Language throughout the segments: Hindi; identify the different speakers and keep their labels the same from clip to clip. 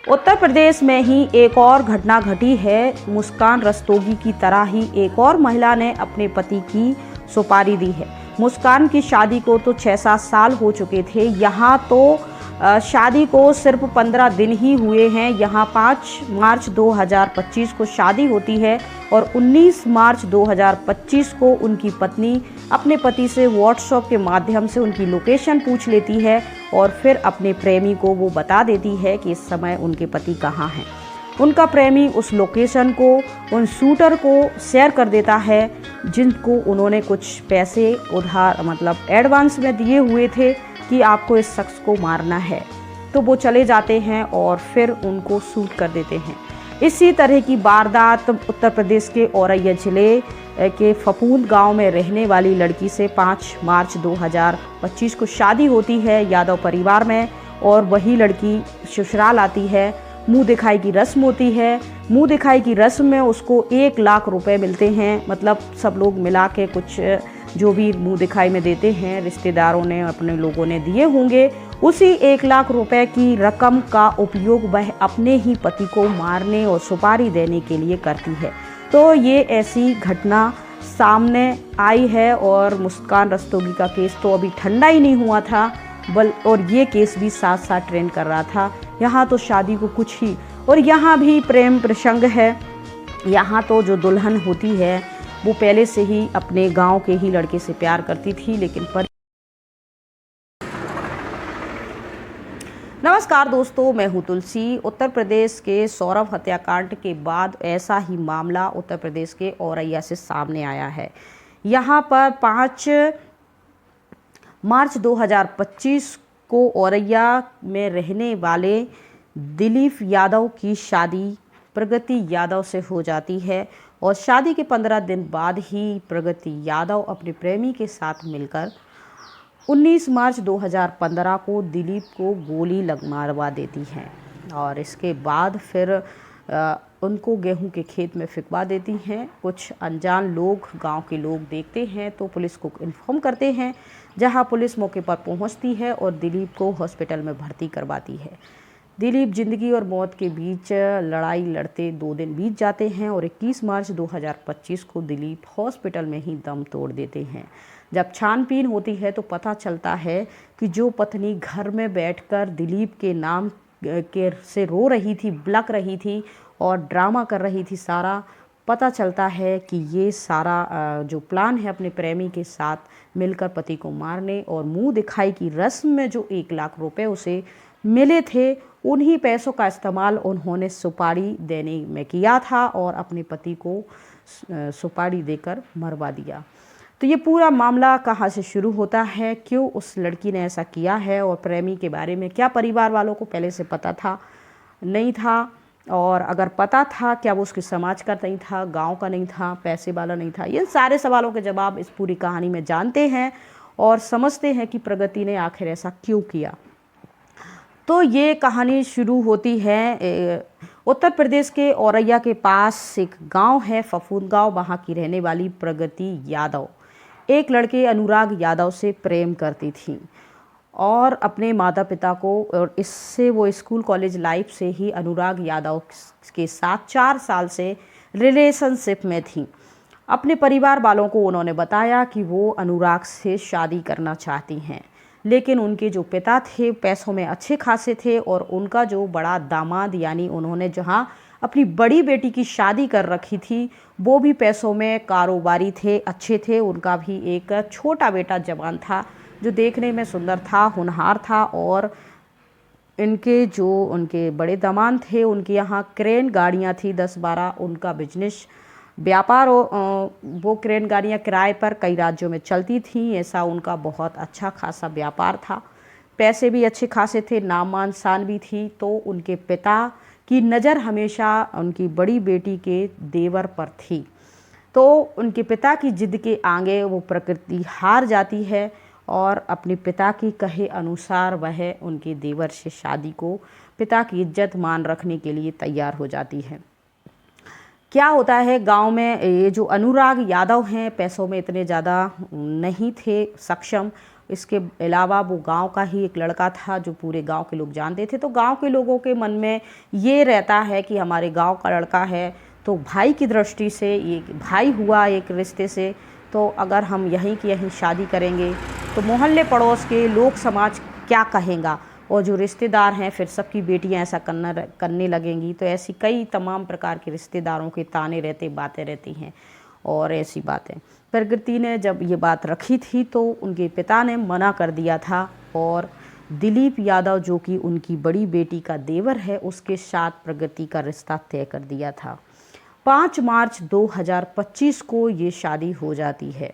Speaker 1: उत्तर प्रदेश में ही एक और घटना घटी है। मुस्कान रस्तोगी की तरह ही एक और महिला ने अपने पति की सुपारी दी है। मुस्कान की शादी को तो 6-7 साल हो चुके थे। यहाँ तो शादी को सिर्फ 15 दिन ही हुए हैं। यहाँ 5 मार्च 2025 को शादी होती है और 19 मार्च 2025 को उनकी पत्नी अपने पति से व्हाट्सएप के माध्यम से उनकी लोकेशन पूछ लेती है और फिर अपने प्रेमी को वो बता देती है कि इस समय उनके पति कहाँ हैं। उनका प्रेमी उस लोकेशन को उन शूटर को शेयर कर देता है जिनको उन्होंने कुछ पैसे उधार मतलब एडवांस में दिए हुए थे कि आपको इस शख्स को मारना है। तो वो चले जाते हैं और फिर उनको शूट कर देते हैं। इसी तरह की वारदात उत्तर प्रदेश के औरैया जिले के फफूंद गांव में रहने वाली लड़की से 5 मार्च 2025 को शादी होती है यादव परिवार में और वही लड़की ससुराल आती है। मुंह दिखाई की रस्म होती है। मुंह दिखाई की रस्म में उसको 1 लाख रुपए मिलते हैं। मतलब सब लोग मिला के कुछ जो भी मुंह दिखाई में देते हैं रिश्तेदारों ने अपने लोगों ने दिए होंगे, उसी 1 लाख रुपए की रकम का उपयोग वह अपने ही पति को मारने और सुपारी देने के लिए करती है। तो ये ऐसी घटना सामने आई है और मुस्कान रस्तोगी का केस तो अभी ठंडा ही नहीं हुआ था और ये केस भी साथ साथ ट्रेंड कर रहा था। यहाँ तो शादी को कुछ ही और यहाँ भी प्रेम प्रसंग है। यहाँ तो जो दुल्हन होती है वो पहले से ही अपने गांव के ही लड़के से प्यार करती थी लेकिन नमस्कार दोस्तों, मैं हूं तुलसी। उत्तर प्रदेश के सौरभ हत्याकांड के बाद ऐसा ही मामला उत्तर प्रदेश के औरैया से सामने आया है। यहाँ पर 5 मार्च 2025 को औरैया में रहने वाले दिलीप यादव की शादी प्रगति यादव से हो जाती है और शादी के 15 दिन बाद ही प्रगति यादव अपने प्रेमी के साथ मिलकर 19 मार्च 2015 को दिलीप को गोली मारवा देती हैं और इसके बाद फिर उनको गेहूं के खेत में फिकवा देती हैं। कुछ अनजान लोग, गांव के लोग देखते हैं तो पुलिस को इन्फॉर्म करते हैं, जहां पुलिस मौके पर पहुंचती है और दिलीप को हॉस्पिटल में भर्ती करवाती है। दिलीप जिंदगी और मौत के बीच लड़ाई लड़ते 2 दिन बीत जाते हैं और 21 मार्च 2025 को दिलीप हॉस्पिटल में ही दम तोड़ देते हैं। जब छानबीन होती है तो पता चलता है कि जो पत्नी घर में बैठकर दिलीप के नाम के से रो रही थी, बिलख रही थी और ड्रामा कर रही थी, सारा पता चलता है कि ये सारा जो प्लान है अपने प्रेमी के साथ मिलकर पति को मारने और मुंह दिखाई की रस्म में जो 1 लाख रुपए उसे मिले थे, उन्हीं पैसों का इस्तेमाल उन्होंने सुपारी देने में किया था और अपने पति को सुपारी देकर मरवा दिया। तो ये पूरा मामला कहाँ से शुरू होता है, क्यों उस लड़की ने ऐसा किया है और प्रेमी के बारे में क्या परिवार वालों को पहले से पता था, नहीं था, और अगर पता था क्या वो उसके समाज का नहीं था, गांव का नहीं था, पैसे वाला नहीं था। ये सारे सवालों के जवाब इस पूरी कहानी में जानते हैं और समझते हैं कि प्रगति ने आखिर ऐसा क्यों किया। तो ये कहानी शुरू होती है उत्तर प्रदेश के औरैया के पास एक गांव है फफूंद गांव। वहाँ की रहने वाली प्रगति यादव एक लड़के अनुराग यादव से प्रेम करती थी और अपने माता पिता को, और इससे वो स्कूल कॉलेज लाइफ से ही अनुराग यादव के साथ 4 साल से रिलेशनशिप में थी। अपने परिवार वालों को उन्होंने बताया कि वो अनुराग से शादी करना चाहती हैं, लेकिन उनके जो पिता थे पैसों में अच्छे खासे थे और उनका जो बड़ा दामाद यानी उन्होंने जहाँ अपनी बड़ी बेटी की शादी कर रखी थी वो भी पैसों में कारोबारी थे, अच्छे थे। उनका भी एक छोटा बेटा जवान था जो देखने में सुंदर था, होनहार था और उनके बड़े दामाद थे उनके यहाँ क्रेन गाड़ियाँ थी 10-12। उनका बिजनेस व्यापार वो क्रेन गाड़ियाँ किराए पर कई राज्यों में चलती थीं। ऐसा उनका बहुत अच्छा खासा व्यापार था, पैसे भी अच्छे खासे थे, नाम मान शान भी थी। तो उनके पिता की नज़र हमेशा उनकी बड़ी बेटी के देवर पर थी। तो उनके पिता की जिद के आगे वो प्रकृति हार जाती है और अपने पिता की कहे अनुसार वह उनके देवर से शादी को पिता की इज्जत मान रखने के लिए तैयार हो जाती है। क्या होता है गांव में, ये जो अनुराग यादव हैं पैसों में इतने ज़्यादा नहीं थे सक्षम, इसके अलावा वो गांव का ही एक लड़का था जो पूरे गांव के लोग जानते थे। तो गांव के लोगों के मन में ये रहता है कि हमारे गांव का लड़का है, तो भाई की दृष्टि से ये भाई हुआ एक रिश्ते से, तो अगर हम यहीं की यहीं शादी करेंगे तो मोहल्ले पड़ोस के लोग समाज क्या कहेंगा, और जो रिश्तेदार हैं फिर सबकी बेटियां ऐसा करने लगेंगी। तो ऐसी कई तमाम प्रकार के रिश्तेदारों के ताने रहते, बातें रहती हैं और ऐसी बातें। प्रकृति ने जब ये बात रखी थी तो उनके पिता ने मना कर दिया था, और दिलीप यादव जो कि उनकी बड़ी बेटी का देवर है उसके साथ प्रकृति का रिश्ता तय कर दिया था। 5 मार्च 2025 को ये शादी हो जाती है।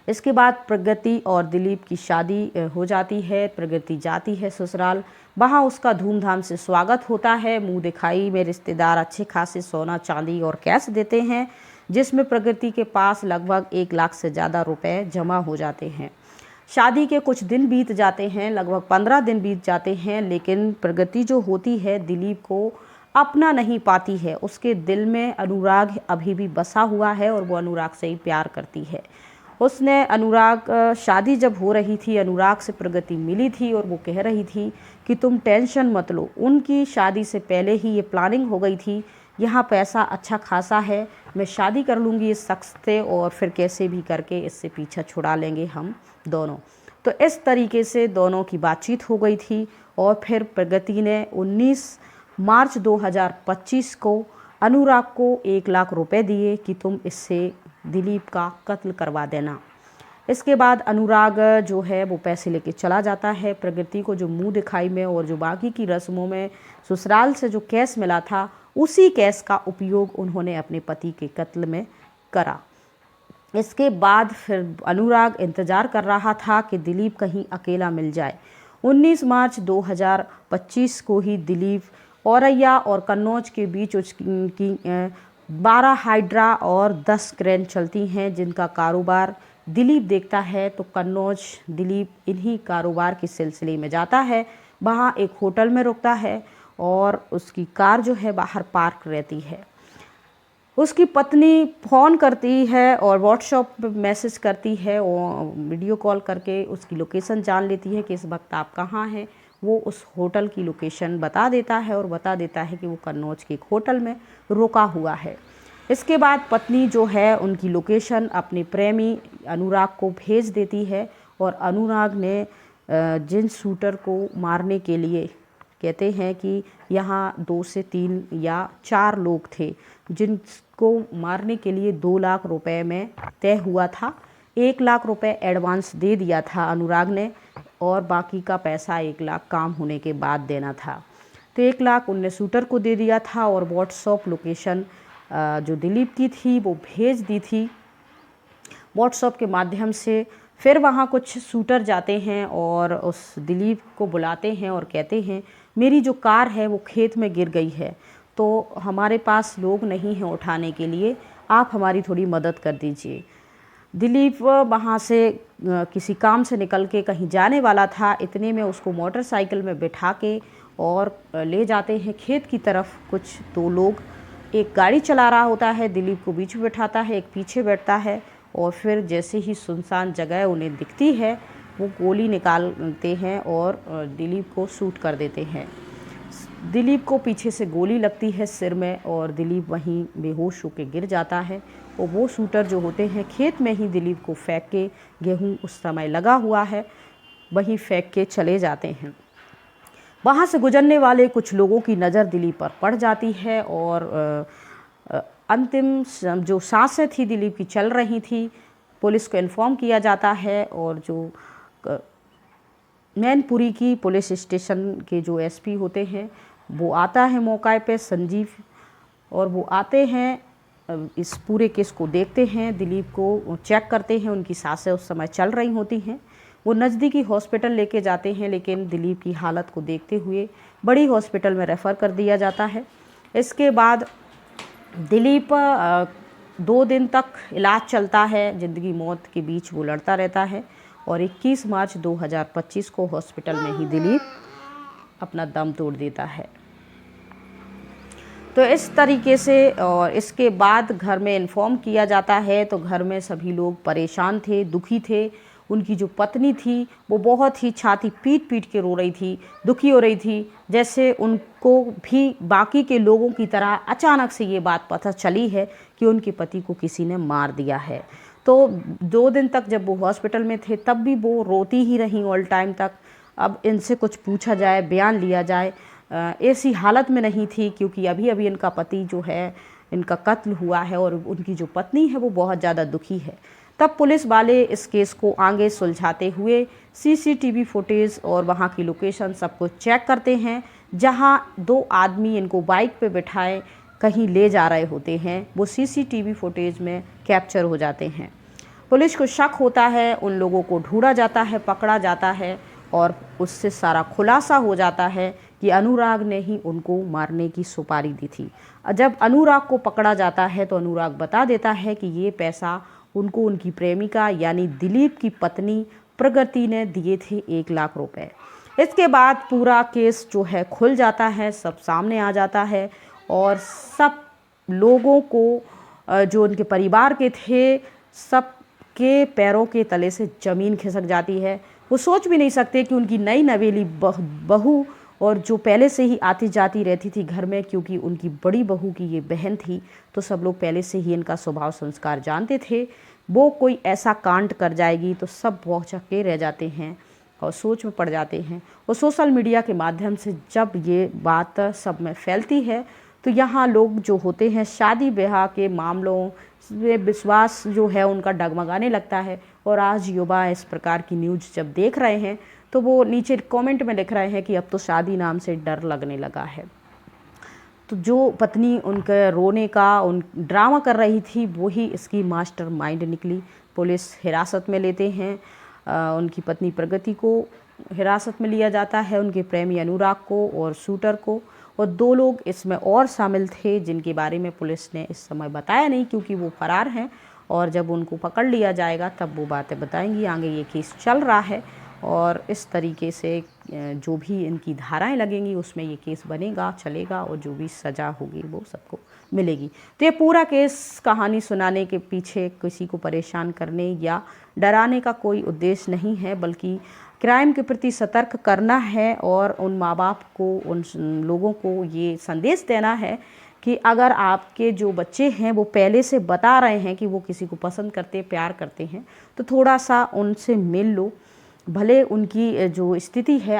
Speaker 1: इसके बाद प्रगति और दिलीप की शादी हो जाती है। प्रगति जाती है ससुराल, वहाँ उसका धूमधाम से स्वागत होता है। मुंह दिखाई में रिश्तेदार अच्छे खासे सोना चांदी और कैश देते हैं, जिसमें प्रगति के पास लगभग 1 लाख से ज़्यादा रुपए जमा हो जाते हैं। शादी के कुछ दिन बीत जाते हैं, लगभग 15 दिन बीत जाते हैं, लेकिन प्रगति जो होती है दिलीप को अपना नहीं पाती है। उसके दिल में अनुराग अभी भी बसा हुआ है और वो अनुराग से ही प्यार करती है। उसने अनुराग शादी जब हो रही थी, अनुराग से प्रगति मिली थी और वो कह रही थी कि तुम टेंशन मत लो। उनकी शादी से पहले ही ये प्लानिंग हो गई थी, यहाँ पैसा अच्छा खासा है, मैं शादी कर लूँगी इस शख्स से और फिर कैसे भी करके इससे पीछा छुड़ा लेंगे हम दोनों। तो इस तरीके से दोनों की बातचीत हो गई थी और फिर प्रगति ने 19 मार्च 2025 को अनुराग को 1 लाख रुपए दिए कि तुम इससे दिलीप का कत्ल करवा देना। इसके बाद अनुराग जो है वो पैसे लेके चला जाता है। प्रगति को जो मुंह दिखाई में और जो बाकी की रस्मों में ससुराल से जो कैश मिला था, उसी कैश का उपयोग उन्होंने अपने पति के कत्ल में करा। इसके बाद फिर अनुराग इंतज़ार कर रहा था कि दिलीप कहीं अकेला मिल जाए। 19 मार्च 2025 को ही दिलीप औरैया और कन्नौज के बीच उसकी 12 हाइड्रा और 10 क्रेन चलती हैं, जिनका कारोबार दिलीप देखता है। तो कन्नौज दिलीप इन्हीं कारोबार के सिलसिले में जाता है, वहाँ एक होटल में रुकता है और उसकी कार जो है बाहर पार्क रहती है। उसकी पत्नी फ़ोन करती है और व्हाट्सएप पे मैसेज करती है और वीडियो कॉल करके उसकी लोकेशन जान लेती है कि इस वक्त आप कहाँ हैं। वो उस होटल की लोकेशन बता देता है और बता देता है कि वो कन्नौज के एक होटल में रुका हुआ है। इसके बाद पत्नी जो है उनकी लोकेशन अपने प्रेमी अनुराग को भेज देती है और अनुराग ने जिन शूटर को मारने के लिए कहते हैं कि यहाँ 2 से 3 या 4 लोग थे, जिनको मारने के लिए 2 लाख रुपए में तय हुआ था। 1 लाख रुपए एडवांस दे दिया था अनुराग ने और बाकी का पैसा 1 लाख काम होने के बाद देना था। तो 1 लाख उनने शूटर को दे दिया था और व्हाट्सएप लोकेशन जो दिलीप की थी वो भेज दी थी व्हाट्सएप के माध्यम से। फिर वहाँ कुछ शूटर जाते हैं और उस दिलीप को बुलाते हैं और कहते हैं मेरी जो कार है वो खेत में गिर गई है, तो हमारे पास लोग नहीं हैं उठाने के लिए, आप हमारी थोड़ी मदद कर दीजिए। दिलीप वहाँ से किसी काम से निकल के कहीं जाने वाला था, इतने में उसको मोटरसाइकिल में बिठा के और ले जाते हैं खेत की तरफ कुछ 2 लोग। एक गाड़ी चला रहा होता है, दिलीप को बीच में बैठाता है, एक पीछे बैठता है और फिर जैसे ही सुनसान जगह उन्हें दिखती है वो गोली निकालते हैं और दिलीप को शूट कर देते हैं। दिलीप को पीछे से गोली लगती है सिर में और दिलीप वहीं बेहोश होकर गिर जाता है और वो शूटर जो होते हैं खेत में ही दिलीप को फेंक के, गेहूं उस समय लगा हुआ है वहीं फेंक के चले जाते हैं। वहाँ से गुजरने वाले कुछ लोगों की नज़र दिलीप पर पड़ जाती है और अंतिम जो सांसें थी दिलीप की चल रही थी। पुलिस को इन्फॉर्म किया जाता है और जो मैनपुरी की पुलिस स्टेशन के जो एसपी होते हैं वो आता है मौके पे, संजीव, और वो आते हैं इस पूरे केस को देखते हैं, दिलीप को चेक करते हैं। उनकी सांसें उस समय चल रही होती हैं। वो नज़दीकी हॉस्पिटल लेके जाते हैं, लेकिन दिलीप की हालत को देखते हुए बड़ी हॉस्पिटल में रेफ़र कर दिया जाता है। इसके बाद दिलीप 2 दिन तक इलाज चलता है, ज़िंदगी मौत के बीच वो लड़ता रहता है और 21 मार्च 2025 को हॉस्पिटल में ही दिलीप अपना दम तोड़ देता है। तो इस तरीके से और इसके बाद घर में इन्फॉर्म किया जाता है, तो घर में सभी लोग परेशान थे, दुखी थे उनकी जो पत्नी थी वो बहुत ही छाती पीट पीट के रो रही थी, दुखी हो रही थी, जैसे उनको भी बाकी के लोगों की तरह अचानक से ये बात पता चली है कि उनके पति को किसी ने मार दिया है। तो 2 दिन तक जब वो हॉस्पिटल में थे तब भी वो रोती ही रहीं ऑल टाइम तक। अब इनसे कुछ पूछा जाए, बयान लिया जाए, ऐसी हालत में नहीं थी, क्योंकि अभी अभी इनका पति जो है, इनका कत्ल हुआ है और उनकी जो पत्नी है वो बहुत ज़्यादा दुखी है। तब पुलिस वाले इस केस को आगे सुलझाते हुए सीसीटीवी फुटेज और वहाँ की लोकेशन सब कुछ चेक करते हैं। जहाँ 2 आदमी इनको बाइक पे बिठाए कहीं ले जा रहे होते हैं, वो सीसीटीवी फुटेज में कैप्चर हो जाते हैं। पुलिस को शक होता है, उन लोगों को ढूंढा जाता है, पकड़ा जाता है और उससे सारा खुलासा हो जाता है कि अनुराग ने ही उनको मारने की सुपारी दी थी। जब अनुराग को पकड़ा जाता है तो अनुराग बता देता है कि ये पैसा उनको उनकी प्रेमिका यानी दिलीप की पत्नी प्रगति ने दिए थे 1 लाख रुपए। इसके बाद पूरा केस जो है खुल जाता है, सब सामने आ जाता है और सब लोगों को जो उनके परिवार के थे, सब के पैरों के तले से ज़मीन खिसक जाती है। वो सोच भी नहीं सकते कि उनकी नई नवेली बहू और जो पहले से ही आती जाती रहती थी घर में, क्योंकि उनकी बड़ी बहू की ये बहन थी, तो सब लोग पहले से ही इनका स्वभाव संस्कार जानते थे, वो कोई ऐसा कांड कर जाएगी तो सब भौचक्के रह जाते हैं और सोच में पड़ जाते हैं। और सोशल मीडिया के माध्यम से जब ये बात सब में फैलती है तो यहाँ लोग जो होते हैं शादी ब्याह के मामलों में विश्वास जो है उनका डगमगाने लगता है। और आज युवा इस प्रकार की न्यूज़ जब देख रहे हैं तो वो नीचे कमेंट में लिख रहे हैं कि अब तो शादी नाम से डर लगने लगा है। तो जो पत्नी उनके रोने का उन ड्रामा कर रही थी वो ही इसकी मास्टरमाइंड निकली। पुलिस हिरासत में लेते हैं, उनकी पत्नी प्रगति को हिरासत में लिया जाता है, उनके प्रेमी अनुराग को और शूटर को, और 2 लोग इसमें और शामिल थे जिनके बारे में पुलिस ने इस समय बताया नहीं क्योंकि वो फरार हैं। और जब उनको पकड़ लिया जाएगा तब वो बातें बताएंगी। आगे ये केस चल रहा है और इस तरीके से जो भी इनकी धाराएं लगेंगी उसमें ये केस बनेगा, चलेगा और जो भी सज़ा होगी वो सबको मिलेगी। तो ये पूरा केस कहानी सुनाने के पीछे किसी को परेशान करने या डराने का कोई उद्देश्य नहीं है, बल्कि क्राइम के प्रति सतर्क करना है और उन माँ बाप को, उन लोगों को ये संदेश देना है कि अगर आपके जो बच्चे हैं वो पहले से बता रहे हैं कि वो किसी को पसंद करते, प्यार करते हैं, तो थोड़ा सा उनसे मिल लो। भले उनकी जो स्थिति है